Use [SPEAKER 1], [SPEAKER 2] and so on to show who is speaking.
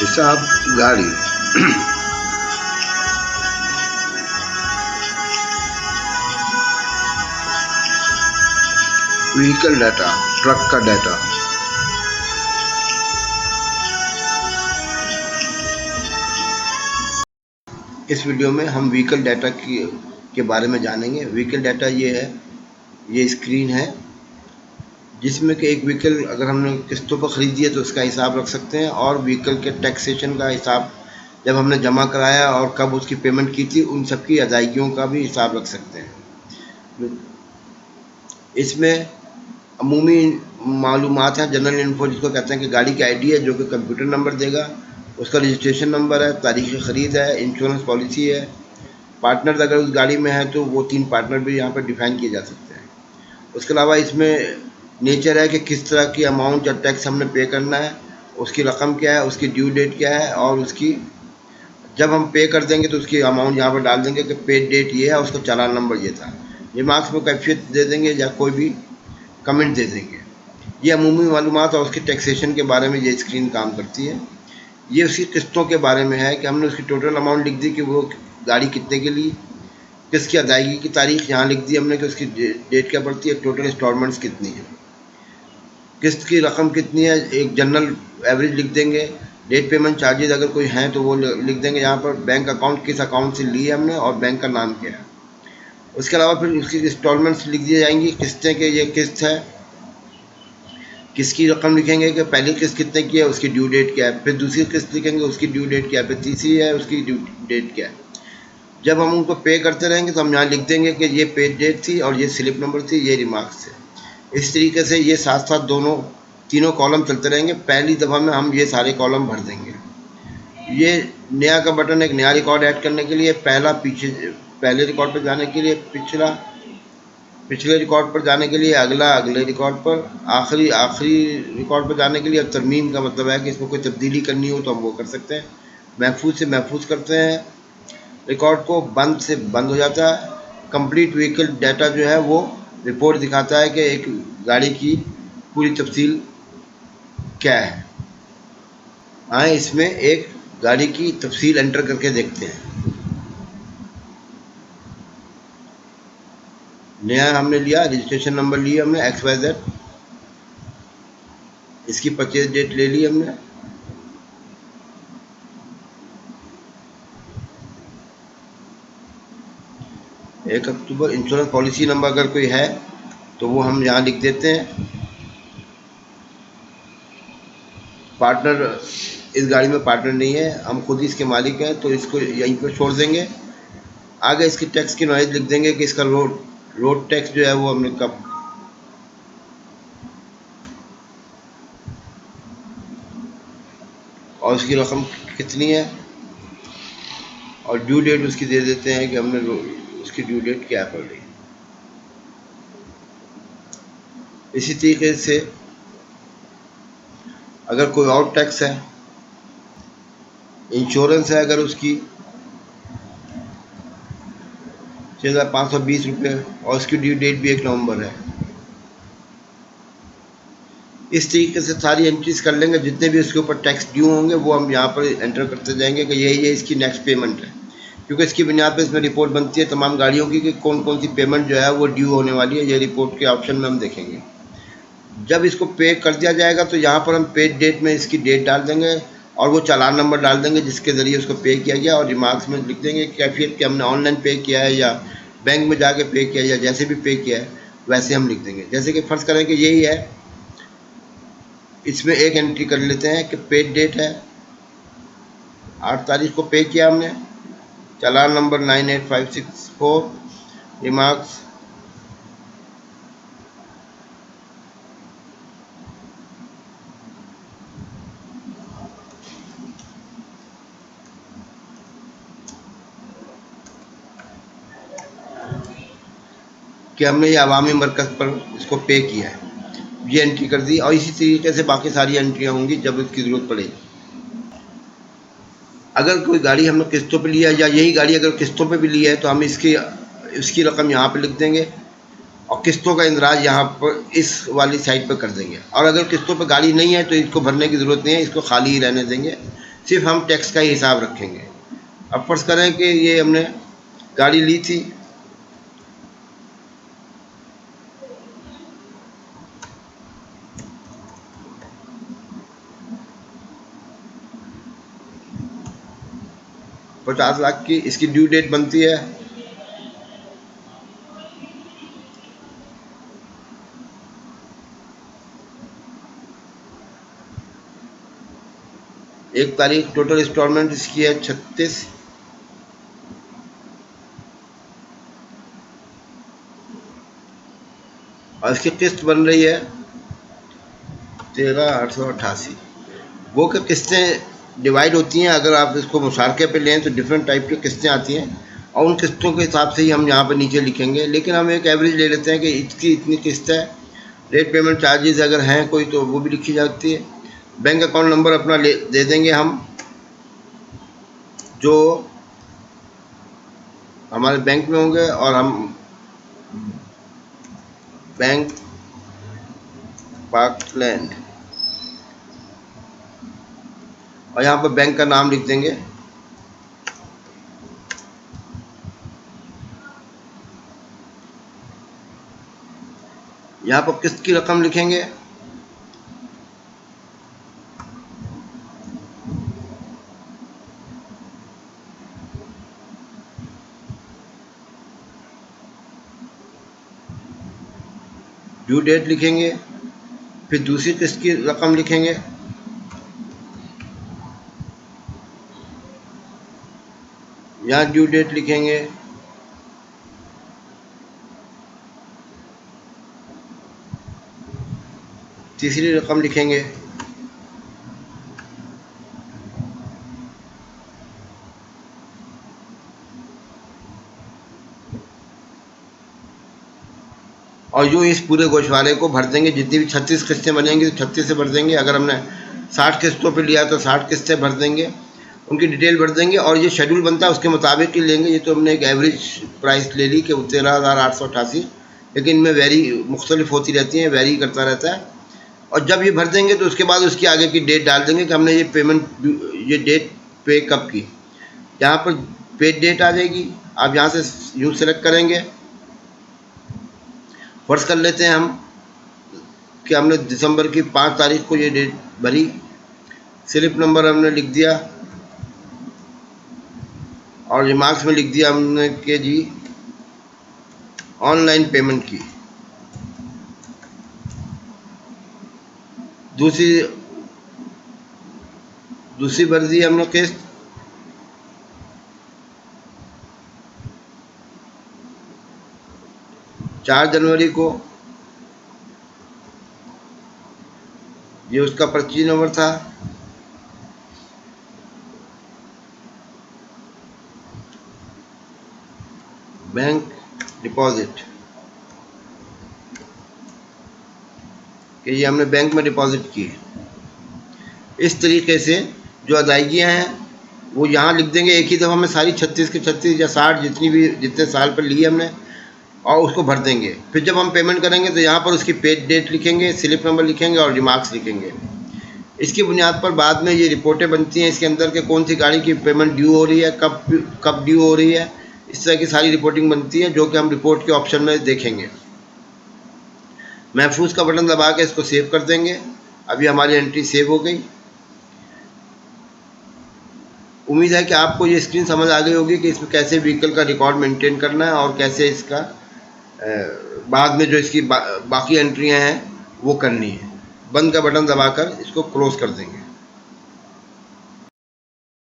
[SPEAKER 1] हिसाब गाड़ी vehicle data, truck का डाटा। इस वीडियो में हम व्हीकल डाटा के बारे में जानेंगे। व्हीकल डाटा ये है, ये स्क्रीन है जिसमें कि एक व्हीकल अगर हमने किस्तों पर ख़रीदी है तो उसका हिसाब रख सकते हैं, और व्हीकल के टैक्सेशन का हिसाब जब हमने जमा कराया और कब उसकी पेमेंट की थी उन सब की अदायगियों का भी हिसाब रख सकते हैं। इसमें अमूमी मालूमात हैं, जनरल इन्फो जिसको कहते हैं, कि गाड़ी की आईडी है जो कि कंप्यूटर नंबर देगा, उसका रजिस्ट्रेशन नंबर है, तारीख़ ख़रीद है, इंश्योरेंस पॉलिसी है, पार्टनर अगर उस गाड़ी में है तो वो 3 पार्टनर भी यहाँ पर डिफाइन किए जा सकते हैं। उसके अलावा इसमें नेचर है कि किस तरह की अमाउंट या टैक्स हमने पे करना है, उसकी रकम क्या है, उसकी ड्यू डेट क्या है, और उसकी जब हम पे कर देंगे तो उसकी अमाउंट यहाँ पर डाल देंगे कि पेड डेट ये है, उसका चालान नंबर ये था। रिमार्क्स में कैफियत दे देंगे या कोई भी कमेंट दे देंगे। ये अमूमी मालूमात और उसकी टैक्सेशन के बारे में ये स्क्रीन काम करती है। ये उसकी किस्तों के बारे में है कि हमने उसकी टोटल अमाउंट लिख दी कि वो गाड़ी कितने के लिए, किसकी अदायगी की तारीख यहाँ लिख दी हमने कि उसकी डेट क्या पड़ती है, टोटल इंस्टॉलमेंट्स कितनी है, किस्त की रकम कितनी है, एक जनरल एवरेज लिख देंगे, डेट पेमेंट चार्जेस अगर कोई हैं तो वो लिख देंगे यहाँ पर, बैंक अकाउंट किस अकाउंट से ली है हमने और बैंक का नाम क्या है। उसके अलावा फिर उसकी इंस्टॉलमेंट्स लिख दी जाएंगी, किस्तें के ये किस्त है, किसकी रकम लिखेंगे कि पहली किस्त कितने की है, उसकी ड्यू डेट क्या है, फिर दूसरी किस्त लिखेंगे उसकी ड्यू डेट क्या है, फिर तीसरी है उसकी ड्यू डेट क्या है। जब हम उनको पे करते रहेंगे तो हम यहाँ लिख देंगे कि ये पे डेट थी और ये स्लिप नंबर थी, ये रिमार्क्स थे। इस तरीके से ये साथ साथ तीनों कॉलम चलते रहेंगे। पहली दफ़ा में हम ये सारे कॉलम भर देंगे। ये नया का बटन एक नया रिकॉर्ड ऐड करने के लिए, पहले रिकॉर्ड पर जाने के लिए पिछले रिकॉर्ड पर जाने के लिए, अगले रिकॉर्ड पर, आखिरी रिकॉर्ड पर जाने के लिए। और तरमीम का मतलब है कि इसमें कोई तब्दीली करनी हो तो हम वो कर सकते हैं। महफूज से महफूज करते हैं रिकॉर्ड को, बंद से बंद हो जाता है। कंप्लीट व्हीकल डाटा जो है वो रिपोर्ट दिखाता है कि एक गाड़ी की पूरी तफसील क्या है। आए इसमें एक गाड़ी की तफसील एंटर करके देखते हैं। नया हमने लिया, रजिस्ट्रेशन नंबर लिया हमने XYZ, इसकी परचेज डेट ले ली हमने, एक अक्टूबर। इंश्योरेंस पॉलिसी नंबर अगर कोई है तो वो हम यहाँ लिख देते हैं। पार्टनर, इस गाड़ी में पार्टनर नहीं है, हम खुद ही इसके मालिक हैं तो इसको यहीं पर छोड़ देंगे। आगे इसकी टैक्स की नॉलेज लिख देंगे कि इसका रोड टैक्स जो है वो हमने कब, और उसकी रकम कितनी है, और ड्यू डेट उसकी दे देते हैं कि हमने उसकी ड्यू डेट क्या पड़ रही है। इसी तरीके से अगर कोई और टैक्स है, इंश्योरेंस है अगर उसकी 6,520 रुपये और उसकी ड्यू डेट भी 1 नवंबर है, इस तरीके से सारी एंट्रीज कर लेंगे। जितने भी उसके ऊपर टैक्स ड्यू होंगे वो हम यहाँ पर एंटर करते जाएंगे कि ये इसकी नेक्स्ट पेमेंट है, क्योंकि इसकी बुनियाद पर इसमें रिपोर्ट बनती है तमाम गाड़ियों की कि कौन कौन सी पेमेंट जो है वो ड्यू होने वाली है। ये रिपोर्ट के ऑप्शन में हम देखेंगे। जब इसको पे कर दिया जाएगा तो यहाँ पर हम पे डेट में इसकी डेट डाल देंगे और वो चालान नंबर डाल देंगे जिसके ज़रिए उसको पे किया गया, और रिमार्क्स में लिख देंगे कैफियत कि हमने ऑनलाइन पे किया है या बैंक में जाके पे किया है, या जैसे भी पे किया है वैसे हम लिख देंगे। जैसे कि फ़र्ज़ करें कि यही है, इसमें एक एंट्री कर लेते हैं कि पे डेट है 8 तारीख को पे किया हमने, चालान नंबर 98564, रिमार्क्स कि हमने ये अवामी मरकज़ पर इसको पे किया है, ये एंट्री कर दी। और इसी तरीके से बाकी सारी एंट्रियाँ होंगी जब इसकी ज़रूरत पड़ेगी। अगर कोई गाड़ी हमने किस्तों पे लिया, या यही गाड़ी अगर किस्तों पे भी ली है तो हम इसकी रकम यहाँ पे लिख देंगे और किस्तों का इंदराज यहाँ पर इस वाली साइड पर कर देंगे। और अगर किस्तों पे गाड़ी नहीं है तो इसको भरने की ज़रूरत नहीं है, इसको खाली ही रहने देंगे। सिर्फ हम टैक्स का ही हिसाब रखेंगे। अब फर्ज करें कि ये हमने गाड़ी ली थी, ₹50 लाख की, इसकी ड्यू डेट बनती है 1 तारीख। टोटल इंस्टॉलमेंट इसकी है 36, और इसकी किस्त बन रही है 13,888। वो क्या किस्तें डिवाइड होती हैं, अगर आप इसको मुशारके पे लें तो डिफरेंट टाइप की किस्तें आती हैं, और उन किस्तों के हिसाब से ही हम यहाँ पर नीचे लिखेंगे। लेकिन हम एक एवरेज ले लेते हैं कि इसकी इतनी किस्त है। लेट पेमेंट चार्जेस अगर हैं कोई तो वो भी लिखी जाती है। बैंक अकाउंट नंबर अपना दे देंगे हम, जो हमारे बैंक में होंगे, और हम बैंक पार्कलैंड, और यहाँ पर बैंक का नाम लिख देंगे। यहाँ पर किस्त की रकम लिखेंगे, ड्यू डेट लिखेंगे, फिर दूसरी किस्त की रकम लिखेंगे, यहाँ ड्यू डेट लिखेंगे, तीसरी रकम लिखेंगे, और यूँ इस पूरे गोशवारे को भर देंगे। जितनी भी 36 किस्तें बनेंगी तो 36 से भर देंगे। अगर हमने 60 किस्तों पे लिया तो 60 किस्तें भर देंगे, उनकी डिटेल भर देंगे, और ये शेड्यूल बनता है उसके मुताबिक ही लेंगे। ये तो हमने एक एवरेज प्राइस ले ली कि 13,888, लेकिन इनमें मुख्तलिफ होती रहती हैं, वेरी करता रहता है। और जब ये भर देंगे तो उसके बाद उसकी आगे की डेट डाल देंगे कि हमने ये पेमेंट, ये डेट पे कब की। यहाँ पर पेड डेट आ जाएगी, आप यहाँ से यूँ सेलेक्ट करेंगे। फर्ज कर लेते हैं हम कि हमने दिसंबर की 5 तारीख को ये डेट भरी, स्लिप नंबर हमने लिख दिया, और रिमार्क्स में लिख दिया हमने कि जी ऑनलाइन पेमेंट की। दूसरी भर दी हमने किस्त, जनवरी को, ये उसका पर्ची नंबर था। बैंक डिपॉजिट, कि ये हमने बैंक में डिपॉजिट की। इस तरीके से जो अदायगियाँ हैं वो यहाँ लिख देंगे एक ही दफ़ा में, सारी 36 के 36 या 60 जितने साल पर लिए हमने, और उसको भर देंगे। फिर जब हम पेमेंट करेंगे तो यहाँ पर उसकी पेड डेट लिखेंगे, स्लिप नंबर लिखेंगे, और रिमार्क्स लिखेंगे। इसकी बुनियाद पर बाद में ये रिपोर्टें बनती हैं इसके अंदर के कौन सी गाड़ी की पेमेंट ड्यू हो रही है, कब ड्यू हो रही है, इस तरह की सारी रिपोर्टिंग बनती है, जो कि हम रिपोर्ट के ऑप्शन में देखेंगे। महफूज का बटन दबा के इसको सेव कर देंगे। अभी हमारी एंट्री सेव हो गई। उम्मीद है कि आपको ये स्क्रीन समझ आ गई होगी कि इसमें कैसे व्हीकल का रिकॉर्ड मेंटेन करना है, और कैसे इसका बाद में जो इसकी बाकी एंट्रियां हैं वो करनी है। बंद का बटन दबाकर इसको क्लोज कर देंगे।